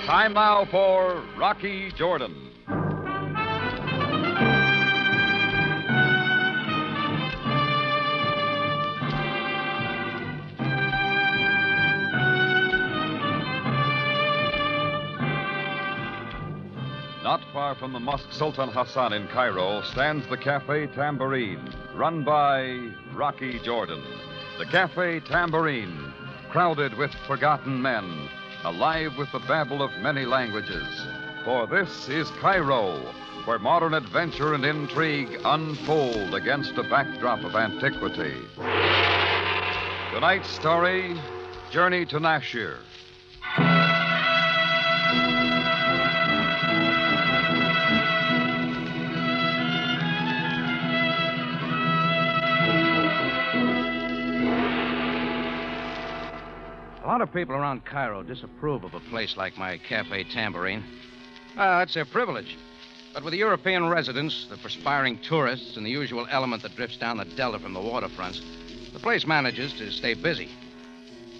Time now for Rocky Jordan. Not far from the Mosque Sultan Hassan in Cairo stands the Cafe Tambourine, run by Rocky Jordan. The Cafe Tambourine, crowded with forgotten men, alive with the babble of many languages. For this is Cairo, where modern adventure and intrigue unfold against a backdrop of antiquity. Tonight's story, Journey to Nashier. A lot of people around Cairo disapprove of a place like my Cafe Tambourine. It's their privilege. But with the European residents, the perspiring tourists, and the usual element that drifts down the delta from the waterfronts, the place manages to stay busy.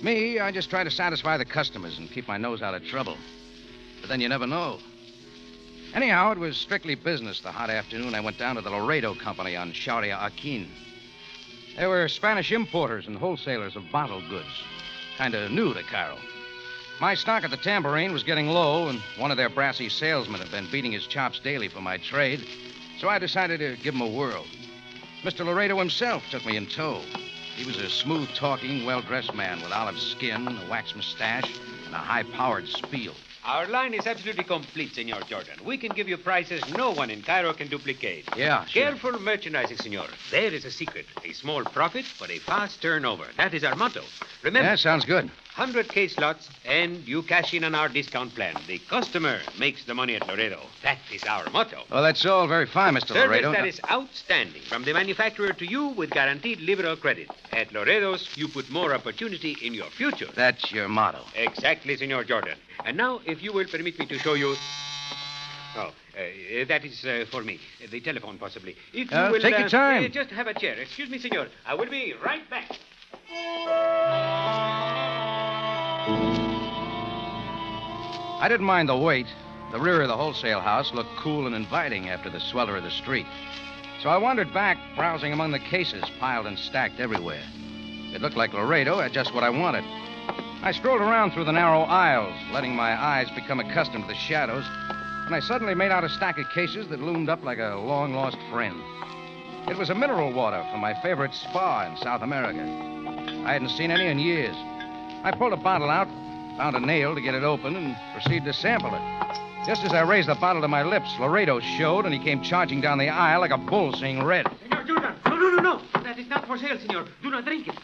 Me, I just try to satisfy the customers and keep my nose out of trouble. But then you never know. Anyhow, it was strictly business the hot afternoon I went down to the Laredo Company on Sharia Akin. They were Spanish importers and wholesalers of bottled goods. Kind of new to Cairo. My stock at the Tambourine was getting low, and one of their brassy salesmen had been beating his chops daily for my trade, so I decided to give him a whirl. Mr. Laredo himself took me in tow. He was a smooth-talking, well-dressed man with olive skin, a waxed mustache, and a high-powered spiel. Our line is absolutely complete, Senor Jordan. We can give you prices no one in Cairo can duplicate. Yeah, sure. Careful merchandising, Senor. There is a secret. A small profit, but a fast turnover. That is our motto. Remember... Yeah, sounds good. 100 case lots, and you cash in on our discount plan. The customer makes the money at Laredo. That is our motto. Well, that's all very fine, Mr. Service Laredo. that is outstanding. From the manufacturer to you with guaranteed liberal credit. At Laredo's, you put more opportunity in your future. That's your motto. Exactly, Senor Jordan. And now, if you will permit me to show you... that is for me. The telephone, possibly. If you will... Take your time. Just have a chair. Excuse me, senor. I will be right back. I didn't mind the wait. The rear of the wholesale house looked cool and inviting after the swelter of the street. So I wandered back, browsing among the cases piled and stacked everywhere. It looked like Laredo had just what I wanted. I strolled around through the narrow aisles, letting my eyes become accustomed to the shadows, and I suddenly made out a stack of cases that loomed up like a long-lost friend. It was a mineral water from my favorite spa in South America. I hadn't seen any in years. I pulled a bottle out, found a nail to get it open, and proceeded to sample it. Just as I raised the bottle to my lips, Laredo showed, and he came charging down the aisle like a bull seeing red. Senor Jordan, no. That is not for sale, senor. Do not drink it.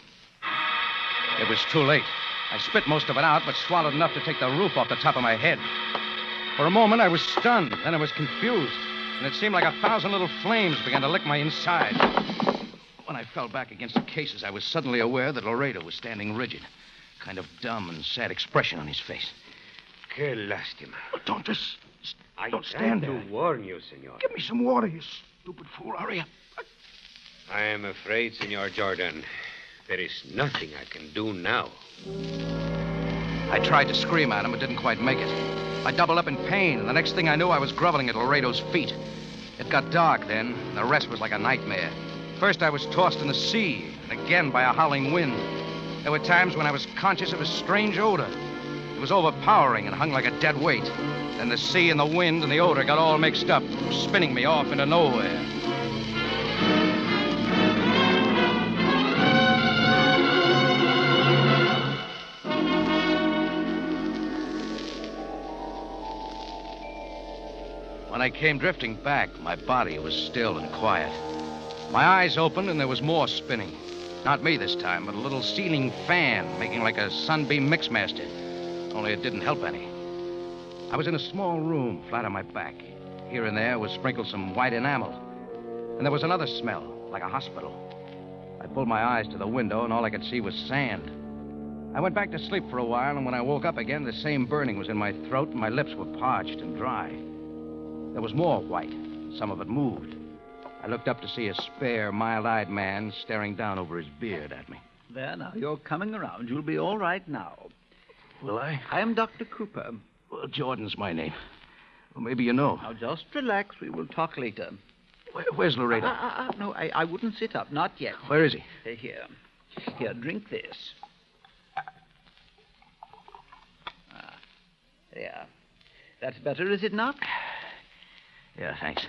It was too late. I spit most of it out, but swallowed enough to take the roof off the top of my head. For a moment, I was stunned. Then I was confused, and it seemed like 1,000 little flames began to lick my inside. When I fell back against the cases, I was suddenly aware that Laredo was standing rigid, kind of dumb and sad expression on his face. Que lástima. Don't stand there. I to warn you, senor. Give me some water, you stupid fool. Hurry up. I am afraid, Senor Jordan, there is nothing I can do now. I tried to scream at him, but didn't quite make it. I doubled up in pain, and the next thing I knew, I was groveling at Laredo's feet. It got dark then, and the rest was like a nightmare. First, I was tossed in the sea, and again by a howling wind. There were times when I was conscious of a strange odor. It was overpowering and hung like a dead weight. Then the sea and the wind and the odor got all mixed up, spinning me off into nowhere. When I came drifting back, my body was still and quiet. My eyes opened and there was more spinning. Not me this time, but a little ceiling fan making like a sunbeam mixmaster. Only it didn't help any. I was in a small room, flat on my back. Here and there was sprinkled some white enamel. And there was another smell, like a hospital. I pulled my eyes to the window, and all I could see was sand. I went back to sleep for a while, and when I woke up again, the same burning was in my throat, and my lips were parched and dry. There was more white. Some of it moved. I looked up to see a spare, mild-eyed man staring down over his beard at me. There, now, you're coming around. You'll be all right now. Will I? I am Dr. Cooper. Well, Jordan's my name. Well, maybe you know. Now, just relax. We will talk later. Where's Laredo? No, I wouldn't sit up. Not yet. Where is he? Here. Here, drink this. There. That's better, is it not? Yeah, thanks.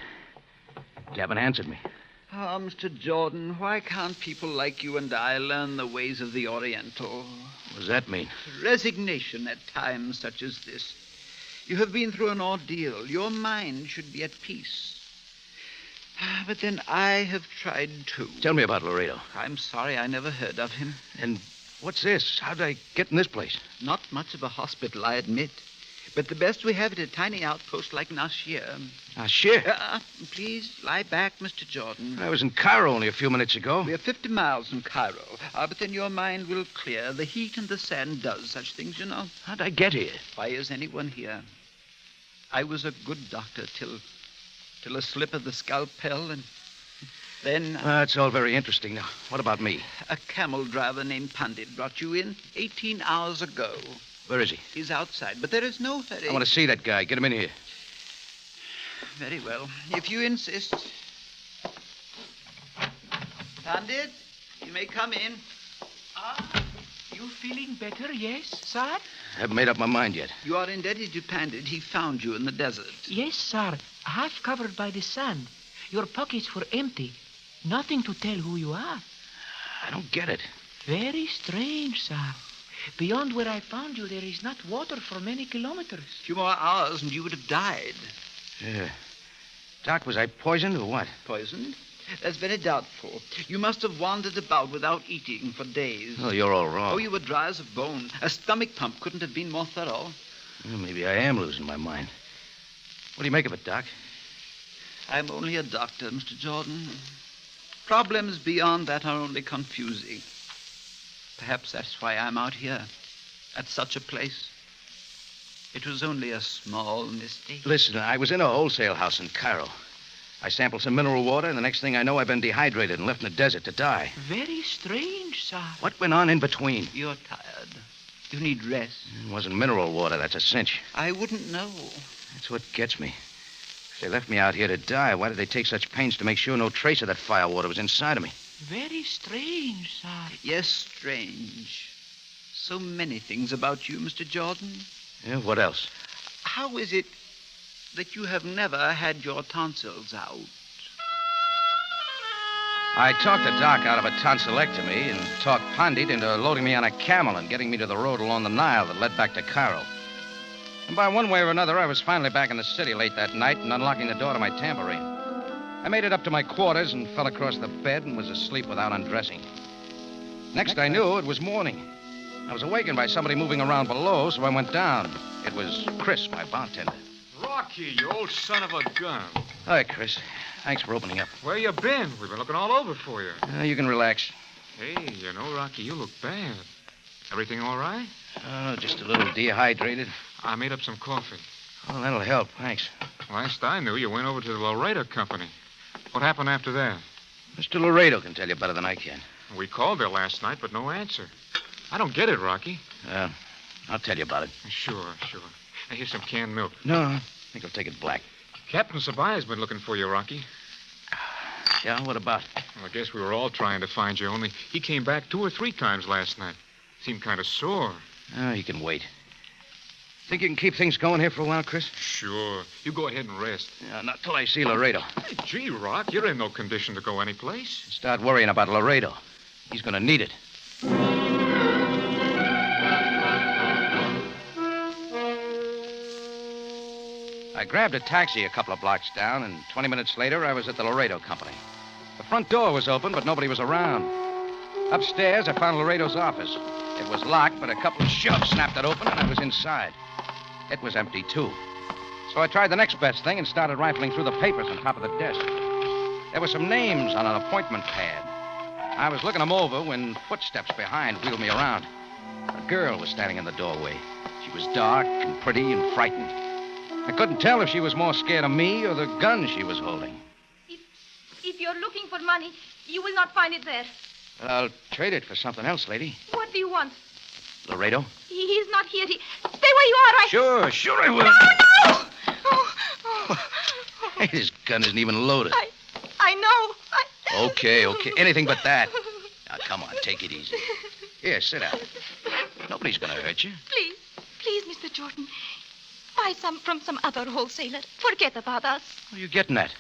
You haven't answered me. Oh, Mr. Jordan, why can't people like you and I learn the ways of the Oriental? What does that mean? Resignation at times such as this. You have been through an ordeal. Your mind should be at peace. But then I have tried too. Tell me about Laredo. I'm sorry I never heard of him. And what's this? How'd I get in this place? Not much of a hospital, I admit. But the best we have is a tiny outpost like Nashier. Nashier? Please lie back, Mr. Jordan. I was in Cairo only a few minutes ago. We are 50 miles from Cairo. But then your mind will clear. The heat and the sand does such things, you know. How'd I get here? Why is anyone here? I was a good doctor till a slip of the scalpel, and then... That's all very interesting. Now, what about me? A camel driver named Pandit brought you in 18 hours ago. Where is he? He's outside, but there is no hurry. I want to see that guy. Get him in here. Very well, if you insist. Pandit, you may come in. You feeling better, yes, sir? I haven't made up my mind yet. You are indebted to Pandit. He found you in the desert. Yes, sir. Half covered by the sand. Your pockets were empty. Nothing to tell who you are. I don't get it. Very strange, sir. Beyond where I found you, there is not water for many kilometers. A few more hours and you would have died. Yeah. Doc, was I poisoned or what? Poisoned? That's very doubtful. You must have wandered about without eating for days. Oh, you're all wrong. Oh, you were dry as a bone. A stomach pump couldn't have been more thorough. Well, maybe I am losing my mind. What do you make of it, Doc? I'm only a doctor, Mr. Jordan. Problems beyond that are only confusing. Perhaps that's why I'm out here, at such a place. It was only a small mistake. Listen, I was in a wholesale house in Cairo. I sampled some mineral water, and the next thing I know, I've been dehydrated and left in the desert to die. Very strange, sir. What went on in between? You're tired. You need rest. It wasn't mineral water, that's a cinch. I wouldn't know. That's what gets me. If they left me out here to die, why did they take such pains to make sure no trace of that fire water was inside of me? Very strange, sir. Yes, strange. So many things about you, Mr. Jordan. Yeah, what else? How is it that you have never had your tonsils out? I talked the doc out of a tonsillectomy and talked Pandit into loading me on a camel and getting me to the road along the Nile that led back to Cairo. And by one way or another, I was finally back in the city late that night and unlocking the door to my tambourine. I made it up to my quarters and fell across the bed and was asleep without undressing. Next I knew, it was morning. I was awakened by somebody moving around below, so I went down. It was Chris, my bartender. Rocky, you old son of a gun. Hi, Chris. Thanks for opening up. Where you been? We've been looking all over for you. You can relax. Hey, you know, Rocky, you look bad. Everything all right? Oh, just a little dehydrated. I made up some coffee. Oh, that'll help. Thanks. Last I knew, you went over to the Laredo Company. What happened after that? Mr. Laredo can tell you better than I can. We called there last night, but no answer. I don't get it, Rocky. I'll tell you about it. Sure. Now, here's some canned milk. No, I think I'll take it black. Captain Sabaaya's been looking for you, Rocky. Yeah, what about? Well, I guess we were all trying to find you, only he came back 2 or 3 times last night. Seemed kind of sore. Oh, he can wait. Think you can keep things going here for a while, Chris? Sure. You go ahead and rest. Yeah, not till I see Laredo. Hey, gee, Rock, you're in no condition to go anyplace. Start worrying about Laredo. He's going to need it. I grabbed a taxi a couple of blocks down, and 20 minutes later, I was at the Laredo Company. The front door was open, but nobody was around. Upstairs, I found Laredo's office. It was locked, but a couple of shoves snapped it open, and I was inside. It was empty, too. So I tried the next best thing and started rifling through the papers on top of the desk. There were some names on an appointment pad. I was looking them over when footsteps behind wheeled me around. A girl was standing in the doorway. She was dark and pretty and frightened. I couldn't tell if she was more scared of me or the gun she was holding. If you're looking for money, you will not find it there. I'll trade it for something else, lady. What do you want? Laredo? He's not here. Stay where you are. I Sure I will. No! Hey, this gun isn't even loaded. I know. Okay. Anything but that. Now, come on, take it easy. Here, sit down. Nobody's going to hurt you. Please, Mr. Jordan. Buy some from some other wholesaler. Forget about us. What are you getting at?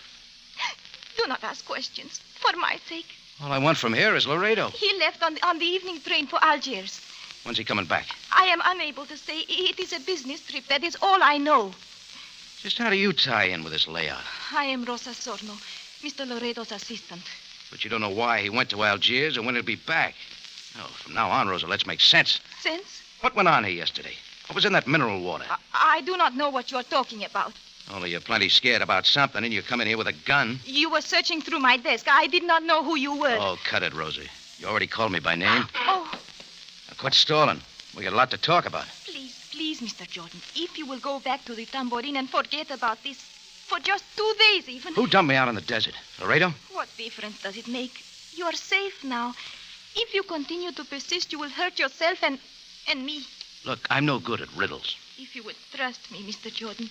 Do not ask questions. For my sake. All I want from here is Laredo. He left on the evening train for Algiers. When's he coming back? I am unable to say. It is a business trip. That is all I know. Just how do you tie in with this layout? I am Rosa Sorno, Mr. Laredo's assistant. But you don't know why he went to Algiers or when he'll be back. No, from now on, Rosa, let's make sense. Sense? What went on here yesterday? What was in that mineral water? I do not know what you are talking about. Only you're plenty scared about something, and you come in here with a gun. You were searching through my desk. I did not know who you were. Oh, cut it, Rosie. You already called me by name. Oh, Now, quit stalling. We got a lot to talk about. please, Mr. Jordan. If you will go back to the tambourine and forget about this for just 2 days even. Who dumped me out in the desert? Laredo? What difference does it make? You are safe now. If you continue to persist, you will hurt yourself and me. Look, I'm no good at riddles. If you would trust me, Mr. Jordan,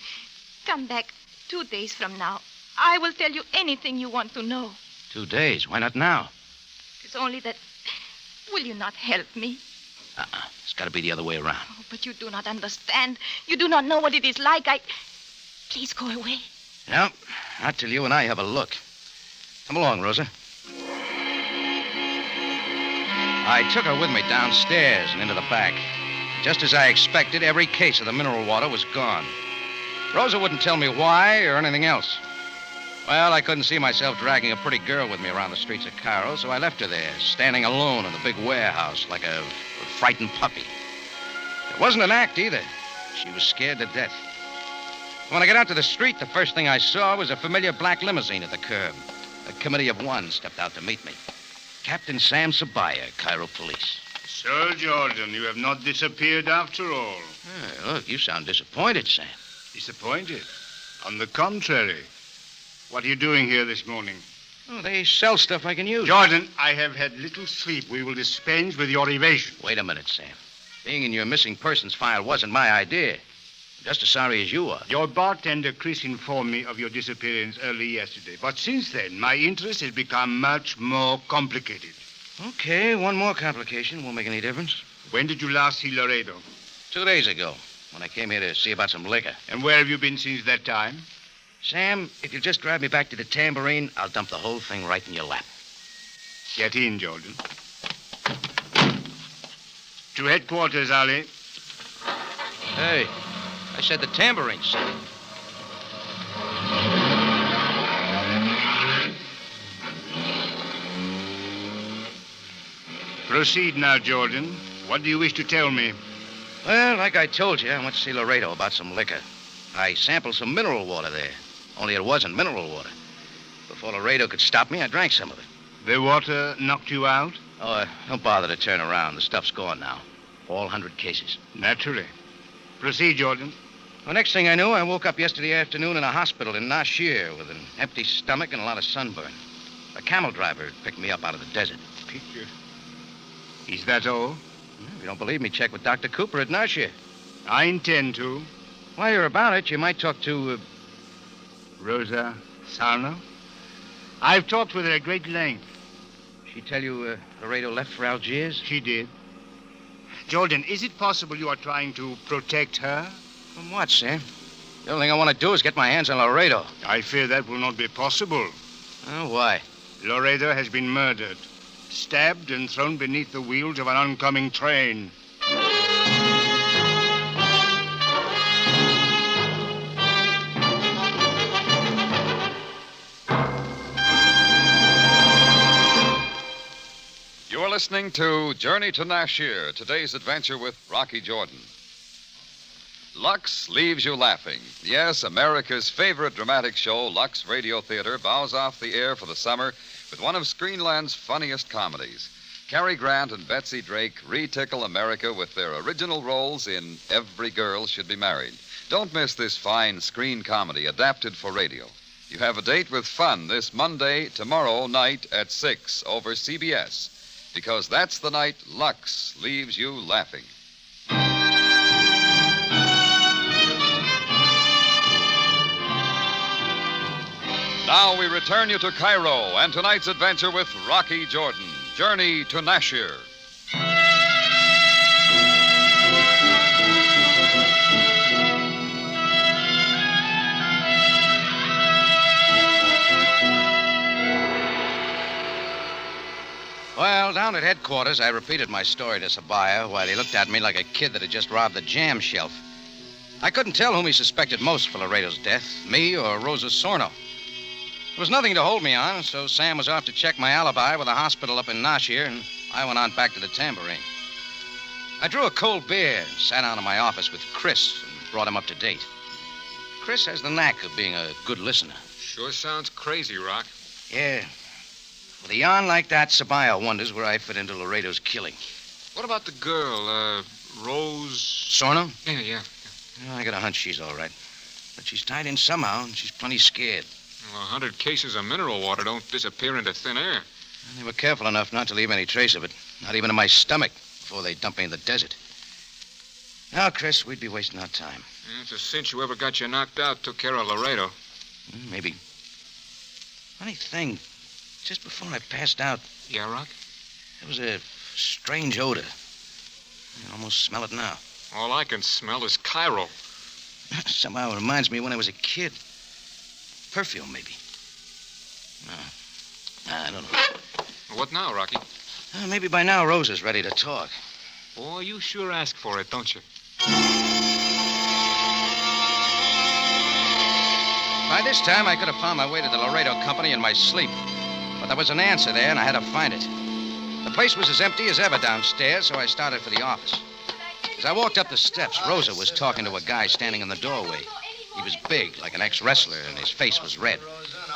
come back 2 days from now. I will tell you anything you want to know. 2 days. Why not now? It's only that... Will you not help me? It's got to be the other way around. Oh, but you do not understand. You do not know what it is like. Please go away. No, not till you and I have a look. Come along, Rosa. I took her with me downstairs and into the back. Just as I expected, every case of the mineral water was gone. Rosa wouldn't tell me why or anything else. Well, I couldn't see myself dragging a pretty girl with me around the streets of Cairo, so I left her there, standing alone in the big warehouse like a frightened puppy. It wasn't an act either. She was scared to death. When I got out to the street, the first thing I saw was a familiar black limousine at the curb. A committee of one stepped out to meet me. Captain Sam Sabaaya, Cairo Police. So, Jordan, you have not disappeared after all. Hey, look, you sound disappointed, Sam. Disappointed? On the contrary. What are you doing here this morning? Oh, they sell stuff I can use. Jordan, I have had little sleep. We will dispense with your evasion. Wait a minute, Sam. Being in your missing persons file wasn't my idea. I'm just as sorry as you are. Your bartender, Chris, informed me of your disappearance early yesterday. But since then, my interest has become much more complicated. Okay, one more complication won't make any difference. When did you last see Laredo? 2 days ago, when I came here to see about some liquor. And where have you been since that time? Sam, if you'll just drive me back to the tambourine, I'll dump the whole thing right in your lap. Get in, Jordan. To headquarters, Ali. Hey, I said the tambourine, silly. Proceed now, Jordan. What do you wish to tell me? Well, like I told you, I went to see Laredo about some liquor. I sampled some mineral water there. Only it wasn't mineral water. Before Laredo could stop me, I drank some of it. The water knocked you out? Oh, don't bother to turn around. The stuff's gone now. All 100 cases. Naturally. Proceed, Jordan. The next thing I knew, I woke up yesterday afternoon in a hospital in Nashier with an empty stomach and a lot of sunburn. A camel driver picked me up out of the desert. Is that all? If you don't believe me, check with Dr. Cooper at Nashier. I intend to. While you're about it, you might talk to... Rosa Sarno? I've talked with her at great length. She tell you Laredo left for Algiers? She did. Jordan, is it possible you are trying to protect her? From what, Sam? The only thing I want to do is get my hands on Laredo. I fear that will not be possible. Oh, why? Laredo has been murdered, stabbed and thrown beneath the wheels of an oncoming train. You're listening to Journey to Nashier, today's adventure with Rocky Jordan. Lux leaves you laughing. Yes, America's favorite dramatic show, Lux Radio Theater, bows off the air for the summer with one of Screenland's funniest comedies. Cary Grant and Betsy Drake re-tickle America with their original roles in Every Girl Should Be Married. Don't miss this fine screen comedy adapted for radio. You have a date with fun this Monday, tomorrow night at 6 over CBS. Because that's the night Lux leaves you laughing. we return you to Cairo and tonight's adventure with Rocky Jordan, Journey to Nashier. Well, down at headquarters, I repeated my story to Sabaaya while he looked at me like a kid that had just robbed the jam shelf. I couldn't tell whom he suspected most for Laredo's death, me or Rosa Sorno. There was nothing to hold me on, so Sam was off to check my alibi with a hospital up in Nashier, and I went on back to the Tambourine. I drew a cold beer and sat down in my office with Chris and brought him up to date. Chris has the knack of being a good listener. Sure sounds crazy, Rock. Yeah. With a yarn like that, Sabaaya wonders where I fit into Laredo's killing. What about the girl, Rose? Sorno? Yeah. Well, I got a hunch she's all right. But she's tied in somehow, and she's plenty scared. Well, 100 cases of mineral water don't disappear into thin air. And they were careful enough not to leave any trace of it, not even in my stomach, before they dumped me in the desert. Now, Chris, we'd be wasting our time. Yeah, it's a cinch whoever got you knocked out took care of Laredo. Maybe. Funny thing, just before I passed out, Yeah, Rock? there was a strange odor. I can almost smell it now. All I can smell is Cairo. Somehow it reminds me when I was a kid. Perfume, maybe. No, I don't know. What now, Rocky? Maybe by now Rosa's ready to talk. Boy, you sure ask for it, don't you? By this time, I could have found my way to the Laredo Company in my sleep. But there was an answer there, and I had to find it. The place was as empty as ever downstairs, so I started for the office. As I walked up the steps, Rosa was talking to a guy standing in the doorway. He was big, like an ex-wrestler, and his face was red.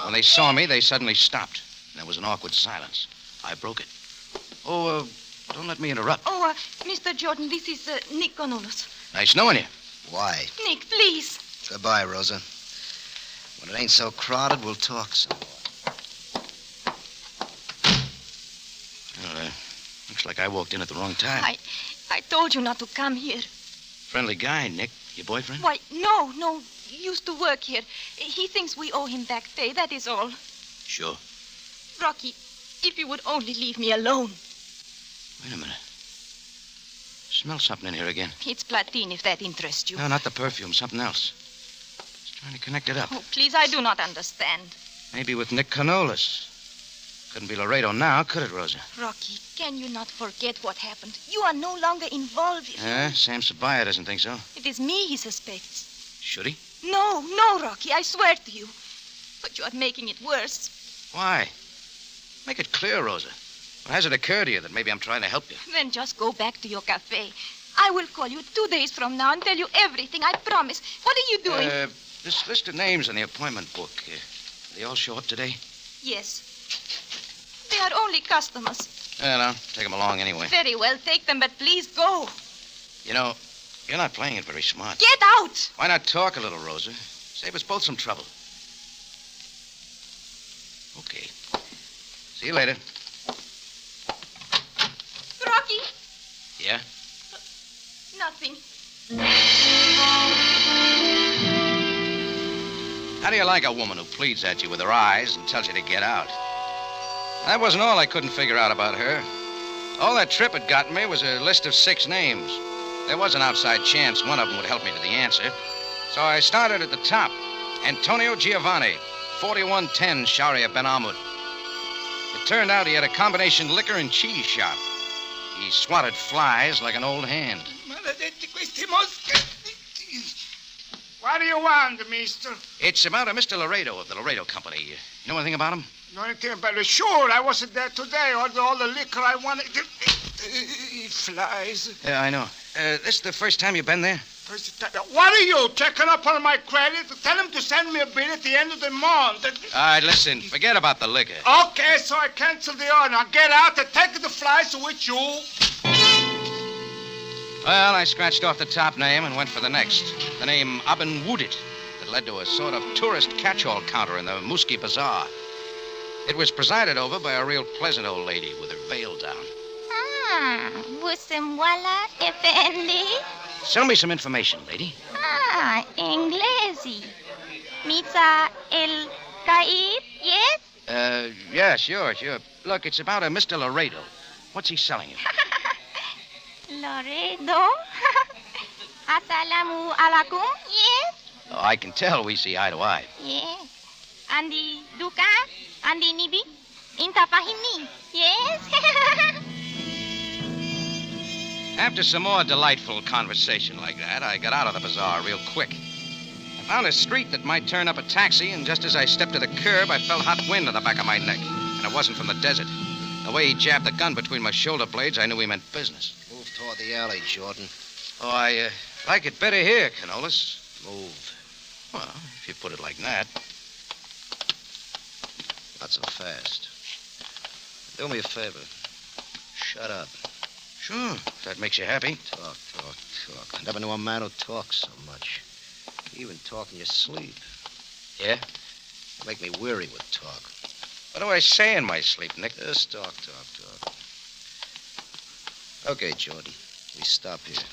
When they saw me, they suddenly stopped. And there was an awkward silence. I broke it. Oh, don't let me interrupt. Oh, Mr. Jordan, this is Nick Conolos. Nice knowing you. Why? Nick, please. Goodbye, Rosa. When it ain't so crowded, we'll talk some more. Well, looks like I walked in at the wrong time. I told you not to come here. Friendly guy, Nick. Your boyfriend? Why, no. He used to work here. He thinks we owe him back pay, that is all. Sure. Rocky, if you would only leave me alone. Wait a minute. Smell something in here again. It's Platine, if that interests you. No, not the perfume. Something else. Just trying to connect it up. Oh, please, I do not understand. Maybe with Nick Conolos. Couldn't be Laredo now, could it, Rosa? Rocky, can you not forget what happened? You are no longer involved. Sam Sabaaya doesn't think so. It is me he suspects. Should he? No, Rocky, I swear to you. But you are making it worse. Why? Make it clear, Rosa. Well, has it occurred to you that maybe I'm trying to help you? Then just go back to your cafe. I will call you 2 days from now and tell you everything, I promise. What are you doing? This list of names in the appointment book, they all show up today? Yes. They are only customers. Well, I'll take them along anyway. Very well, take them, but please go. You know, you're not playing it very smart. Get out! Why not talk a little, Rosa? Save us both some trouble. Okay. See you later. Rocky? Yeah? Nothing. How do you like a woman who pleads at you with her eyes and tells you to get out? That wasn't all I couldn't figure out about her. All that trip had gotten me was a list of 6 names. There was an outside chance one of them would help me to the answer. So I started at the top. Antonio Giovanni, 4110 Sharia Ben Ahmud. It turned out he had a combination liquor and cheese shop. He swatted flies like an old hand. What do you want, mister? It's about a Mr. Laredo of the Laredo Company. You know anything about him? Know anything about it? Sure, I wasn't there today. All the liquor I wanted. Flies. Yeah, I know. This the first time you've been there? What are you, checking up on my credit? Tell him to send me a bill at the end of the month. All right, listen, forget about the liquor. Okay, so I cancel the order. Now get out and take the flies with you. Well, I scratched off the top name and went for the next. The name Aben Woodit that led to a sort of tourist catch-all counter in the Muski Bazaar. It was presided over by a real pleasant old lady with her veil down. Busemwala Effendi. Sell me some information, lady. Inglesi. Mitza el Caid, yes? Yeah, sure. Look, it's about a Mr. Laredo. What's he selling you? Laredo? Assalamu alaikum, yes? Oh, I can tell we see eye to eye. Yes. Andi dukan, andi nibi, inta fahimi, yes? After some more delightful conversation like that, I got out of the bazaar real quick. I found a street that might turn up a taxi, and just as I stepped to the curb, I felt hot wind on the back of my neck. And it wasn't from the desert. The way he jabbed the gun between my shoulder blades, I knew he meant business. Move toward the alley, Jordan. Oh, I like it better here, Canolas. Move. Well, if you put it like that. Not so fast. Do me a favor. Shut up. Sure, if that makes you happy. Talk. I never knew a man who talks so much. You even talk in your sleep. Yeah? You make me weary with talk. What do I say in my sleep, Nick? Just talk. Okay, Jordan. We stop here.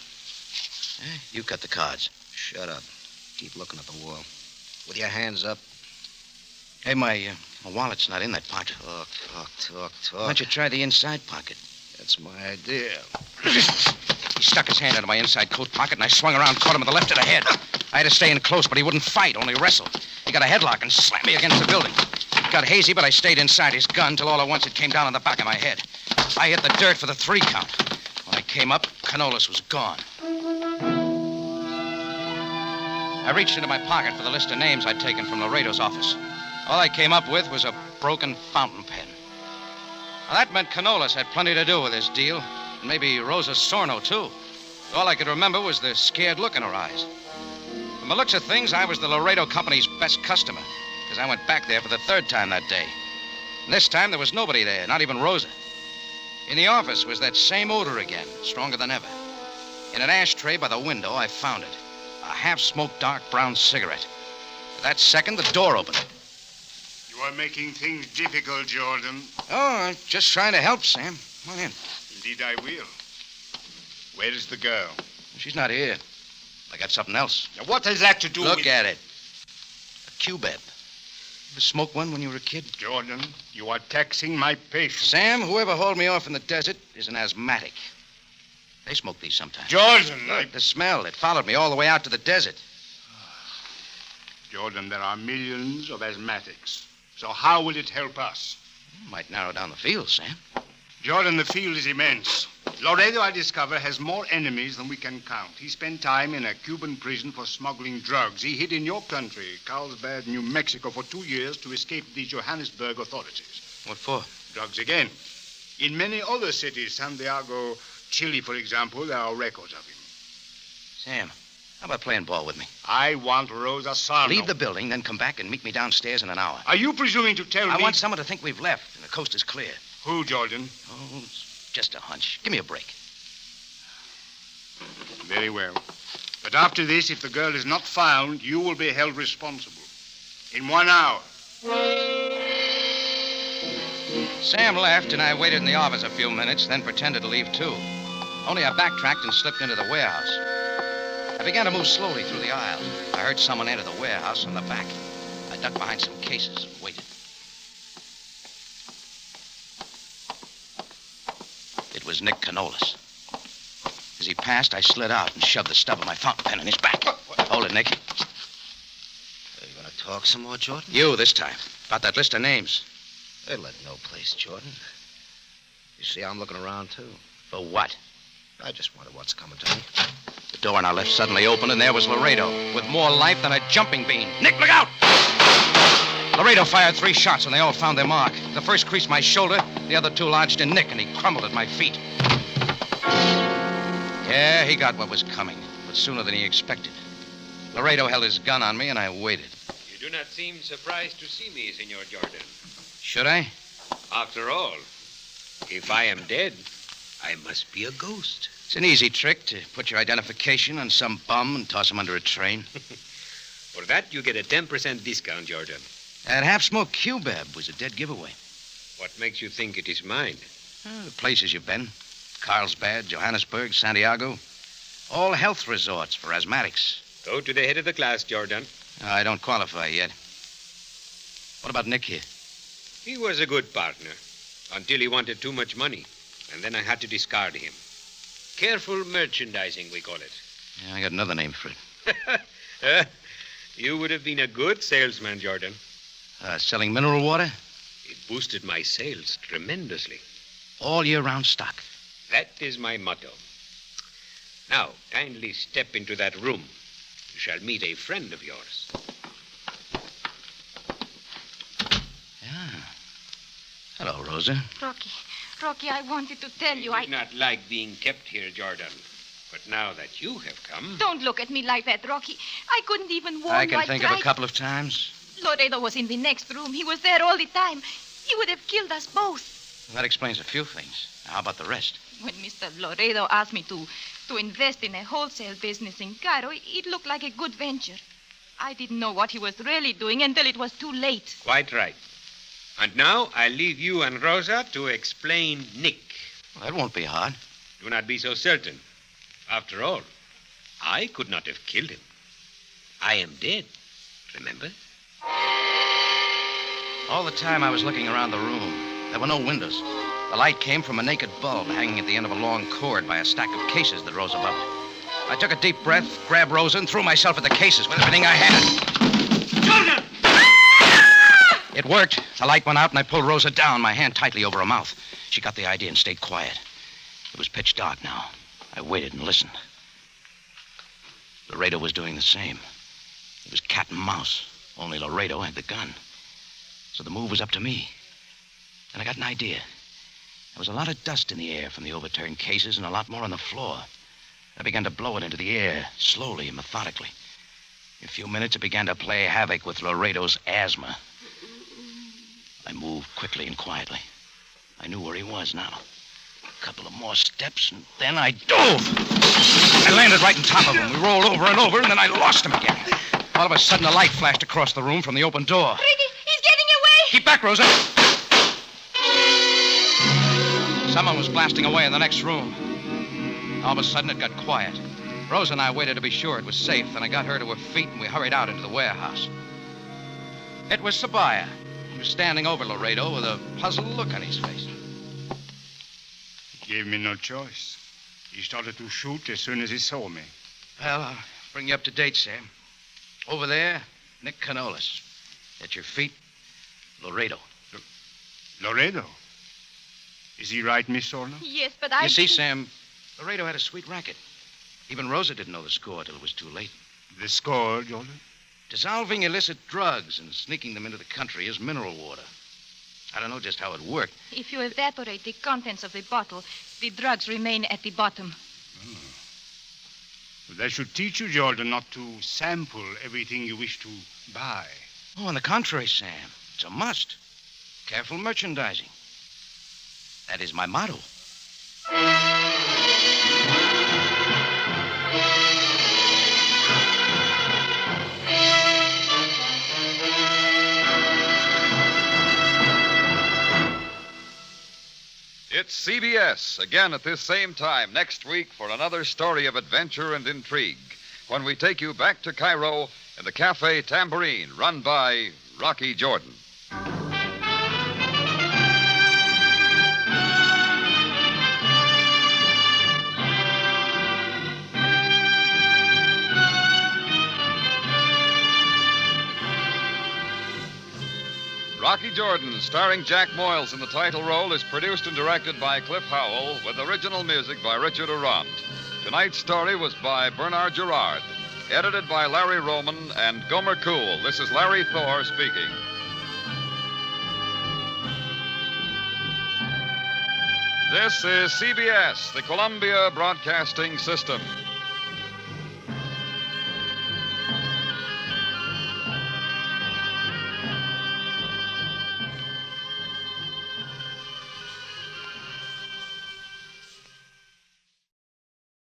You cut the cards. Shut up. Keep looking at the wall. With your hands up. Hey, my wallet's not in that pocket. Talk. Why don't you try the inside pocket? That's my idea. He stuck his hand into my inside coat pocket, and I swung around, caught him with the left of the head. I had to stay in close, but he wouldn't fight, only wrestle. He got a headlock and slammed me against the building. It got hazy, but I stayed inside his gun till all at once it came down on the back of my head. I hit the dirt for the 3 count. When I came up, Canolas was gone. I reached into my pocket for the list of names I'd taken from Laredo's office. All I came up with was a broken fountain pen. Now, that meant Canolas had plenty to do with this deal, and maybe Rosa Sorno, too. All I could remember was the scared look in her eyes. From the looks of things, I was the Laredo Company's best customer, because I went back there for the 3rd time that day. And this time, there was nobody there, not even Rosa. In the office was that same odor again, stronger than ever. In an ashtray by the window, I found it. A half-smoked dark brown cigarette. At that second, the door opened. You are making things difficult, Jordan. Oh, I'm just trying to help, Sam. Come on in. Indeed, I will. Where is the girl? She's not here. I got something else. Now, what has that to do with... Look at it. A Q-beb. Ever smoke one when you were a kid? Jordan, you are taxing my patience. Sam, whoever hauled me off in the desert is an asthmatic. They smoke these sometimes. Jordan, Look, the smell. It followed me all the way out to the desert. Jordan, there are millions of asthmatics. So how will it help us? Might narrow down the field, Sam. Jordan, the field is immense. Laredo, I discover, has more enemies than we can count. He spent time in a Cuban prison for smuggling drugs. He hid in your country, Carlsbad, New Mexico, for 2 years to escape the Johannesburg authorities. What for? Drugs again. In many other cities, Santiago, Chile, for example, there are records of him. Sam, how about playing ball with me? I want Rosa Sarno. Leave the building, then come back and meet me downstairs in an hour. Are you presuming to tell me... I want someone to think we've left and the coast is clear. Who, Jordan? Oh, it's just a hunch. Give me a break. Very well. But after this, if the girl is not found, you will be held responsible. In 1 hour. Sam left, and I waited in the office a few minutes, then pretended to leave, too. Only I backtracked and slipped into the warehouse. I began to move slowly through the aisle. I heard someone enter the warehouse from the back. I ducked behind some cases and waited. It was Nick Canolas. As he passed, I slid out and shoved the stub of my fountain pen in his back. Hold it, Nick. Are you going to talk some more, Jordan? You this time. About that list of names. They let no place, Jordan. You see, I'm looking around, too. For what? I just wonder what's coming to me. The door on our left suddenly opened, and there was Laredo, with more life than a jumping bean. Nick, look out! Laredo fired 3 shots, and they all found their mark. The first creased my shoulder, the other 2 lodged in Nick, and he crumbled at my feet. Yeah, he got what was coming, but sooner than he expected. Laredo held his gun on me, and I waited. You do not seem surprised to see me, Senor Jordan. Should I? After all, if I am dead, I must be a ghost. It's an easy trick to put your identification on some bum and toss him under a train. For that, you get a 10% discount, Jordan. That half-smoked Q-beb was a dead giveaway. What makes you think it is mine? The places you've been. Carlsbad, Johannesburg, Santiago. All health resorts for asthmatics. Go to the head of the class, Jordan. I don't qualify yet. What about Nick here? He was a good partner until he wanted too much money, and then I had to discard him. Careful merchandising, we call it. Yeah, I got another name for it. You would have been a good salesman, Jordan. Selling mineral water? It boosted my sales tremendously. All year-round stock. That is my motto. Now, kindly step into that room. You shall meet a friend of yours. Yeah. Hello, Rosa. Rocky, I wanted to tell you I did not like being kept here, Jordan. But now that you have come... Don't look at me like that, Rocky. I couldn't even warn I you. can think of a couple of times. Loredo was in the next room. He was there all the time. He would have killed us both. That explains a few things. How about the rest? When Mr. Loredo asked me to invest in a wholesale business in Cairo, it looked like a good venture. I didn't know what he was really doing until it was too late. Quite right. And now I'll leave you and Rosa to explain Nick. Well, that won't be hard. Do not be so certain. After all, I could not have killed him. I am dead, remember? All the time I was looking around the room. There were no windows. The light came from a naked bulb hanging at the end of a long cord by a stack of cases that rose above it. I took a deep breath, grabbed Rosa, and threw myself at the cases with everything I had. Jordan! It worked. The light went out, and I pulled Rosa down, my hand tightly over her mouth. She got the idea and stayed quiet. It was pitch dark now. I waited and listened. Laredo was doing the same. It was cat and mouse, only Laredo had the gun. So the move was up to me. And I got an idea. There was a lot of dust in the air from the overturned cases and a lot more on the floor. I began to blow it into the air, slowly and methodically. In a few minutes, it began to play havoc with Laredo's asthma. I moved quickly and quietly. I knew where he was now. A couple of more steps, and then I dove. I landed right on top of him. We rolled over and over, and then I lost him again. All of a sudden, a light flashed across the room from the open door. Ricky, he's getting away! Keep back, Rosa! Someone was blasting away in the next room. All of a sudden, it got quiet. Rosa and I waited to be sure it was safe, then I got her to her feet, and we hurried out into the warehouse. It was Sabaaya. He was standing over Laredo with a puzzled look on his face. He gave me no choice. He started to shoot as soon as he saw me. Well, I'll bring you up to date, Sam. Over there, Nick Canolis. At your feet, Laredo. Laredo? Is he right, Miss Orno? Yes, but You see, Sam, Laredo had a sweet racket. Even Rosa didn't know the score till it was too late. The score, Jordan? Dissolving illicit drugs and sneaking them into the country as mineral water. I don't know just how it worked. If you evaporate the contents of the bottle, the drugs remain at the bottom. Oh. Well, that should teach you, Jordan, not to sample everything you wish to buy. Oh, on the contrary, Sam. It's a must. Careful merchandising. That is my motto. It's CBS, again at this same time next week for another story of adventure and intrigue, when we take you back to Cairo in the Cafe Tambourine, run by Rocky Jordan. Rocky Jordan, starring Jack Moyles in the title role, is produced and directed by Cliff Howell, with original music by Richard Arant. Tonight's story was by Bernard Gerard, edited by Larry Roman and Gomer Cool. This is Larry Thor speaking. This is CBS, the Columbia Broadcasting System.